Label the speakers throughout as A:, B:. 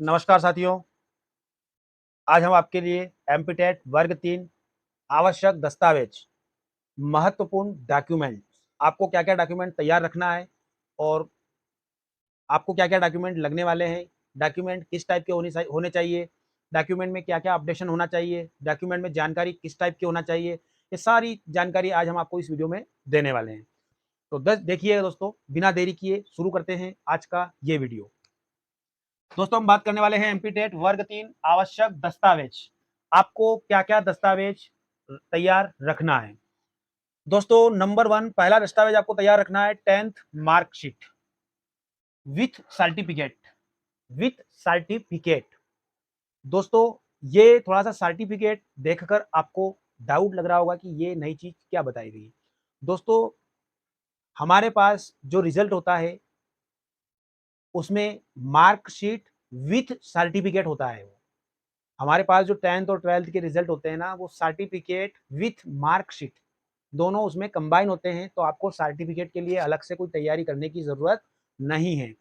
A: नमस्कार साथियों, आज हम आपके लिए एमपीटेट वर्ग 3 आवश्यक दस्तावेज, महत्वपूर्ण डॉक्यूमेंट, आपको क्या-क्या डॉक्यूमेंट तैयार रखना है और आपको क्या-क्या डॉक्यूमेंट लगने वाले हैं, डॉक्यूमेंट किस टाइप के होने चाहिए, डॉक्यूमेंट में क्या-क्या अपडेशन होना चाहिए, डॉक्यूमेंट में जानकारी किस टाइप की होना चाहिए, ये सारी जानकारी आज हम आपको इस वीडियो में देने वाले हैं। तो दस देखिएगा दोस्तों, बिना देरी किए शुरू करते हैं आज का ये वीडियो। दोस्तों हम बात करने वाले हैं एमपीटेट वर्ग 3 आवश्यक दस्तावेज। आपको क्या-क्या दस्तावेज तैयार रखना है। दोस्तों नंबर 1 पहला दस्तावेज आपको तैयार रखना है 10th marksheet with certificate with certificate. दोस्तों ये थोड़ा-सा सर्टिफिकेट देखकर आपको डाउट लग रहा होगा कि ये नई चीज़ क्या बताई गई है। दोस्तों हमारे पास जो रिजल्ट होता है उसमें मार्कशीट विथ सर्टिफिकेट होता है। हमारे पास जो 10th और 12th के रिजल्ट होते हैं ना, वो सर्टिफिकेट विथ मार्कशीट दोनों उसमें कंबाइन होते हैं, तो आपको सर्टिफिकेट के लिए अलग से कोई तैयारी करने की ज़रूरत नहीं है।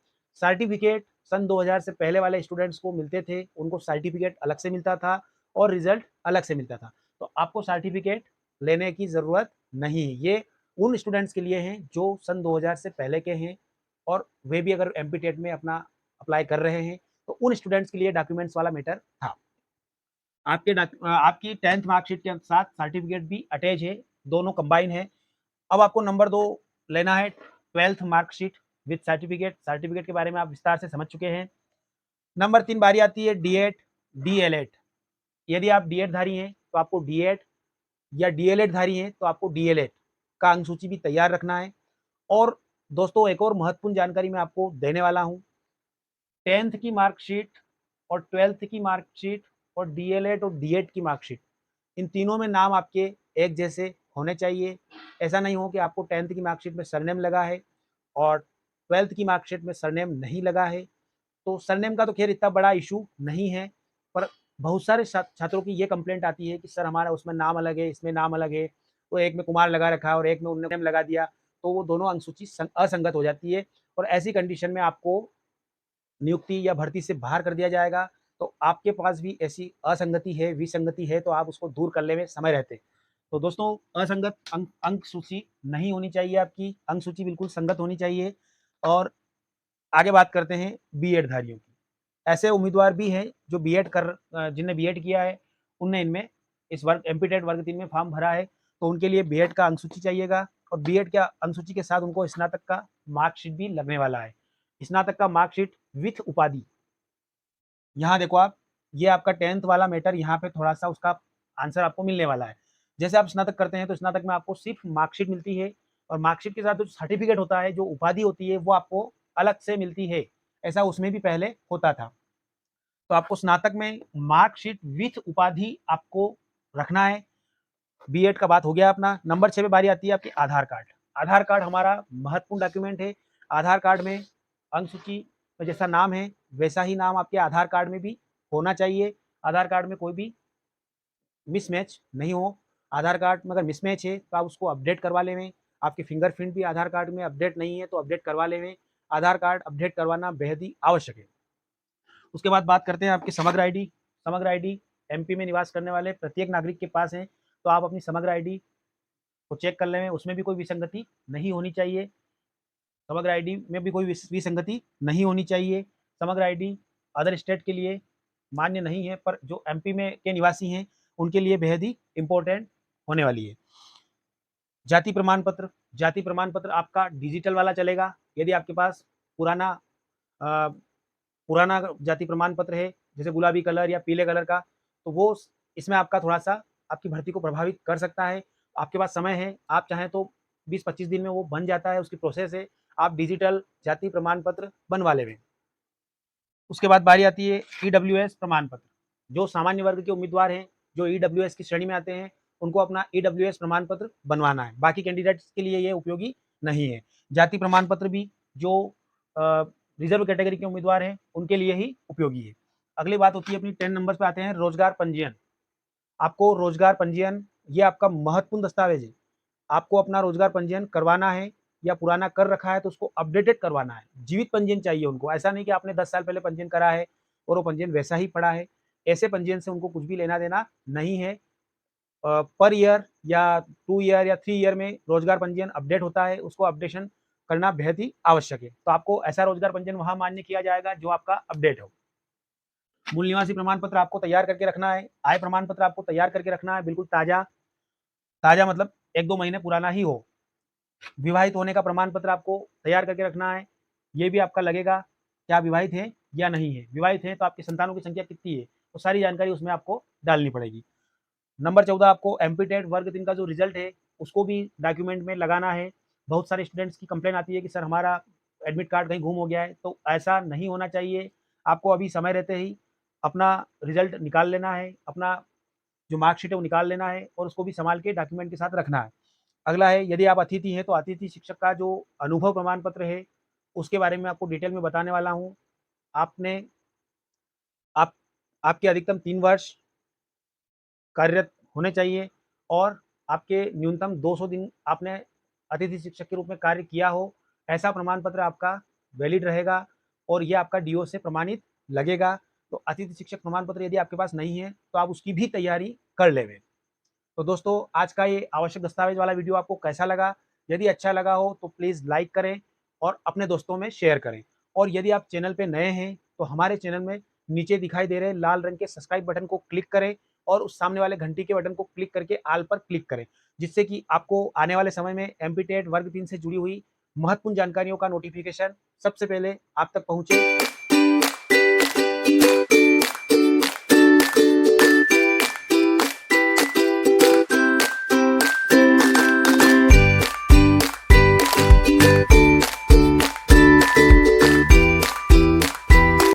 A: सर्टिफिकेट सन 2000 से पहले वाले स्टूडेंट्स को मिलते थे, उनको सर्टिफिकेट अलग से मिलता था और रिजल्ट अलग से मिलता था। तो आपको सर्टिफिकेट लेने की ज़रूरत नहीं है। ये उन स्टूडेंट्स के लिए हैं जो सन 2000 से पहले के हैं और वे भी अगर एमपी-टेट में अपना अप्लाई कर रहे हैं, तो उन स्टूडेंट्स के लिए डॉक्यूमेंट्स वाला मैटर था। आपकी 10th मार्कशीट के साथ सर्टिफिकेट भी अटैच है, दोनों कंबाइन है। अब आपको नंबर 2 लेना है 12th marksheet with certificate. Certificate के बारे में आप विस्तार से समझ चुके हैं। नंबर 3 बारी आती है डीएड, डीएलएड। यदि आप डीएड धारी हैं, तो आपको डीएड या डीएलएड धारी हैं, तो आपको डीएलएड का अंक सूची भी तैयार रखना है। और दोस्तों एक और महत्वपूर्ण जानकारी मैं आपको देने वाला हूँ। 10th की मार्कशीट और 12th की मार्कशीट और डीएलएड और डीएड की मार्कशीट, इन तीनों में नाम आपके एक जैसे होने चाहिए। ऐसा नहीं हो कि आपको 10th की मार्कशीट में सरनेम लगा है और 12th की मार्कशीट में सरनेम नहीं लगा है। तो सरनेम का तो खैर इतना बड़ा इशू नहीं है, पर बहुत सारे छात्रों की ये कंप्लेंट आती है कि सर हमारा उसमें नाम अलग है, इसमें नाम अलग है, तो एक में कुमार लगा रखा है और एक में उन्होंने नेम लगा दिया, तो वो दोनों अनुसूची असंगत हो जाती है और ऐसी कंडीशन में आपको नियुक्ति या भर्ती से बाहर कर दिया जाएगा। तो आपके पास भी ऐसी असंगति है, विसंगति है, तो आप उसको दूर करने में समय रहते। तो दोस्तों असंगत अंक सूची नहीं होनी चाहिए, आपकी अंक सूची बिल्कुल संगत होनी चाहिए। और आगे बात करते हैं बीएड धारियों की। ऐसे उम्मीदवार भी हैं जो बीएड जिन्हें बीएड किया है, उनने इनमें इस वर्ग एमपीटेट वर्ग 3 में फॉर्म भरा है, तो उनके लिए बीएड का अंक सूची चाहिएगा और बीएड के अंक सूची के साथ उनको स्नातक का मार्कशीट भी लगने वाला है। स्नातक का मार्कशीट विथ उपाधि। यहाँ देखो आप, ये आपका 10th वाला मैटर, यहाँ पे थोड़ा-सा उसका आंसर आपको मिलने वाला है। जैसे आप स्नातक करते हैं, तो स्नातक में आपको सिर्फ़ मार्कशीट मिलती है और मार्कशीट के साथ जो सर्टिफ़िकेट होता है, जो उपाधि होती है, वो आपको अलग से मिलती है। ऐसा उसमें भी पहले होता था। तो आपको स्नातक में मार्कशीट विथ उपाधि आपको रखना है। बीएड का बात हो गया अपना। नंबर 6 पे बारी आती है आपकी आधार कार्ड। आधार कार्ड हमारा महत्वपूर्ण डॉक्यूमेंट है। आधार कार्ड में अंक सूची में जैसा नाम है, वैसा ही नाम आपके आधार कार्ड में भी होना चाहिए। आधार कार्ड में कोई भी मिसमैच नहीं हो। आधार कार्ड में अगर मिसमैच है, तो आप उसको अपडेट करवा लेवें। आपके फिंगरप्रिंट भी आधार कार्ड में अपडेट नहीं है, तो अपडेट करवा लेवें। आधार कार्ड अपडेट करवाना बेहद ही आवश्यक है। उसके बाद बात करते हैं आपकी समग्र आईडी। समग्र आईडी एमपी में निवास करने वाले प्रत्येक नागरिक के पास है, तो आप अपनी समग्र आईडी को चेक कर लें, उसमें भी कोई विसंगति नहीं होनी चाहिए। समग्र आईडी में भी कोई विसंगति नहीं होनी चाहिए। समग्र आईडी अदर स्टेट के लिए मान्य नहीं है, पर जो एमपी में के निवासी हैं, उनके लिए बेहद ही इम्पोर्टेंट होने वाली है। जाति प्रमाण पत्र, जाति प्रमाण पत्र आपका डिजिटल वाला चलेगा। यदि आपके पास पुराना अ, पुराना जाति प्रमाण पत्र है, जैसे गुलाबी कलर या पीले कलर का, तो वो इसमें आपका थोड़ा-सा आपकी भर्ती को प्रभावित कर सकता है। आपके पास समय है, आप चाहें तो 20-25 दिन में वो बन जाता है, उसकी प्रोसेस है। आप डिजिटल जाति प्रमाण पत्र बनवा लेवें। उसके बाद बारी आती है ईडब्ल्यूएस प्रमाण पत्र। जो सामान्य वर्ग के उम्मीदवार हैं, जो ईडब्ल्यूएस की श्रेणी में आते हैं, उनको अपना ईडब्ल्यूएस प्रमाण पत्र बनवाना है। बाकी कैंडिडेट्स के लिए ये उपयोगी नहीं है। जाति प्रमाण पत्र भी जो रिजर्व कैटेगरी के उम्मीदवार हैं, उनके लिए ही उपयोगी है। अगली बात होती है अपनी 10 नंबर पे आते हैं रोजगार पंजीयन। आपको रोजगार पंजीयन, ये आपका महत्वपूर्ण दस्तावेज है। आपको अपना रोजगार पंजीयन करवाना है या पुराना कर रखा है, तो उसको अपडेटेड करवाना है। जीवित पंजीयन चाहिए उनको। ऐसा नहीं कि आपने 10 साल पहले पंजीयन करा है और वो पंजीयन वैसा ही पड़ा है। ऐसे पंजीयन से उनको कुछ भी लेना देना नहीं है। पर ईयर या 2 ईयर या 3 ईयर में रोजगार पंजीयन अपडेट होता है, उसको अपडेशन करना बेहद ही आवश्यक है। तो आपको ऐसा रोजगार पंजीयन वहां मान्य किया जाएगा जो आपका अपडेट हो। मूल निवासी प्रमाण पत्र आपको तैयार करके रखना है। आय प्रमाण पत्र आपको तैयार करके रखना है, बिल्कुल ताजा। ताजा मतलब 1-2 महीने पुराना ही हो। विवाहित होने का प्रमाण पत्र आपको तैयार करके रखना है। ये भी आपका लगेगा क्या विवाहित हैं या नहीं है। विवाहित हैं तो आपकी संतानों की संख्या कितनी है, वो सारी जानकारी उसमें आपको डालनी पड़ेगी। नंबर 14 आपको एमपी टेट वर्ग 3 का जो रिजल्ट है उसको भी डॉक्यूमेंट में लगाना है। बहुत सारे स्टूडेंट्स की कंप्लेन आती है कि सर हमारा एडमिट कार्ड कहीं गुम हो गया है, तो ऐसा नहीं होना चाहिए। आपको अभी समय रहते ही अपना रिजल्ट निकाल लेना है, अपना जो मार्कशीट है वो निकाल लेना है और उसको भी संभाल के डॉक्यूमेंट के साथ रखना है। अगला है, यदि आप अतिथि हैं तो अतिथि शिक्षक का जो अनुभव प्रमाण पत्र है उसके बारे में आपको डिटेल में बताने वाला हूँ। आपने आप आपके अधिकतम 3 वर्ष कार्यरत होने चाहिए और आपके न्यूनतम 200 दिन आपने अतिथि शिक्षक के रूप में कार्य किया हो, ऐसा प्रमाण पत्र आपका वैलिड रहेगा और ये आपका डीओ से प्रमाणित लगेगा। तो अतिथि शिक्षक प्रमाण पत्र यदि आपके पास नहीं है तो आप उसकी भी तैयारी कर लेंगे। तो दोस्तों आज का ये आवश्यक दस्तावेज वाला वीडियो आपको कैसा लगा? यदि अच्छा लगा हो तो प्लीज़ लाइक करें और अपने दोस्तों में शेयर करें। और यदि आप चैनल पे नए हैं तो हमारे चैनल में नीचे दिखाई दे रहे लाल रंग के सब्सक्राइब बटन को क्लिक करें और उस सामने वाले घंटी के बटन को क्लिक करके ऑल पर क्लिक करें, जिससे कि आपको आने वाले समय में एमपी टेट वर्ग 3 से जुड़ी हुई महत्वपूर्ण जानकारियों का नोटिफिकेशन सबसे पहले आप तक पहुंचे।